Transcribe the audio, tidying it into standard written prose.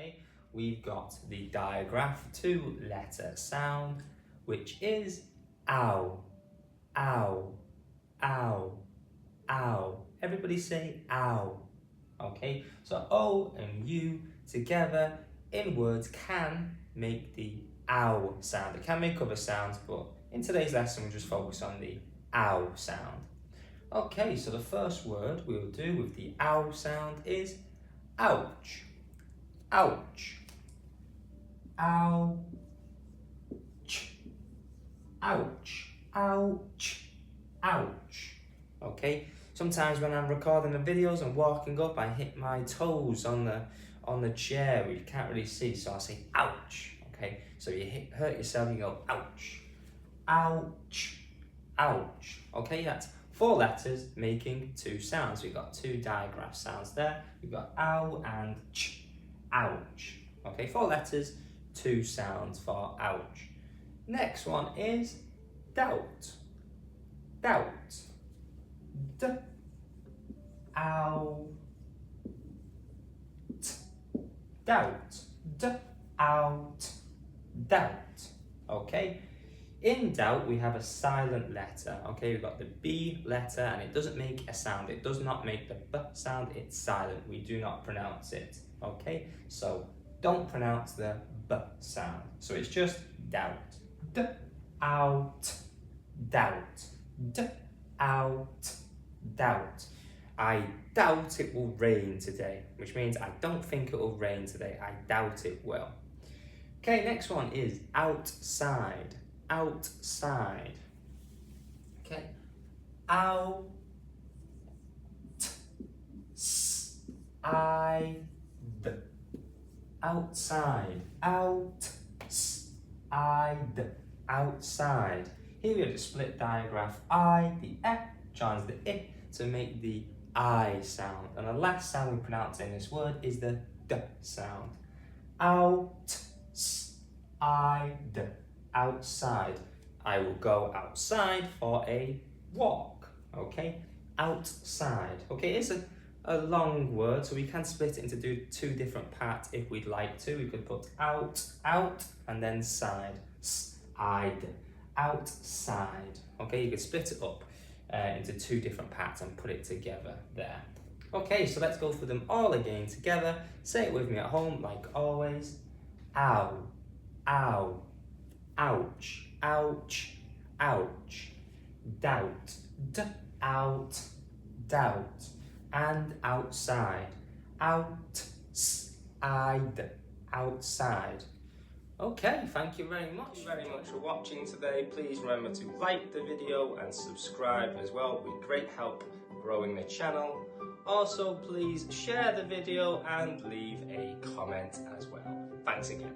Okay, we've got the digraph 2-letter sound, which is ow, ow, ow, ow. Everybody say ow. Okay, so O and U together in words can make the ow sound. It can make other sounds, but in today's lesson we'll just focus on the ow sound. Okay, so the first word we'll do with the ow sound is ouch, ouch, ouch, ouch, ouch, ouch. Okay, sometimes when I'm recording the videos and walking up, I hit my toes on the chair, which you can't really see, so I say ouch. Okay, so you hurt yourself, you go ouch, ouch, ouch. Okay, that's 4 letters making 2 sounds. We've got 2 digraph sounds there. We've got ow and ch, ouch. Okay, 4 letters, 2 sounds for ouch. Next one is doubt, doubt, d, ow, t, doubt, d, out, doubt. Okay. In doubt, we have a silent letter. Okay, we've got the B letter and it doesn't make a sound. It does not make the B sound, it's silent. We do not pronounce it. Okay, so don't pronounce the B sound. So it's just doubt. D, out, doubt. D, out, doubt. I doubt it will rain today, which means I don't think it will rain today. I doubt it will. Okay, next one is outside. Outside. Okay. Out. I. Outside. Out. I. Outside. Here we have the split digraph I. The E joins the I to make the I sound. And the last sound we pronounce in this word is the D sound. Out. I. Outside. I will go outside for a walk. Okay, outside. Okay, it's a long word, so we can split it into 2 different parts if we'd like to. We could put out, and then side. Side. Outside. Okay, you could split it up into 2 different parts and put it together there. Okay, so let's go through them all again together. Say it with me at home, like always. Ow, ow. Ouch, ouch, ouch, doubt, out, doubt, and outside, outside, outside. Okay, thank you very much for watching today. Please remember to like the video and subscribe as well. It would be great help growing the channel. Also, please share the video and leave a comment as well. Thanks again.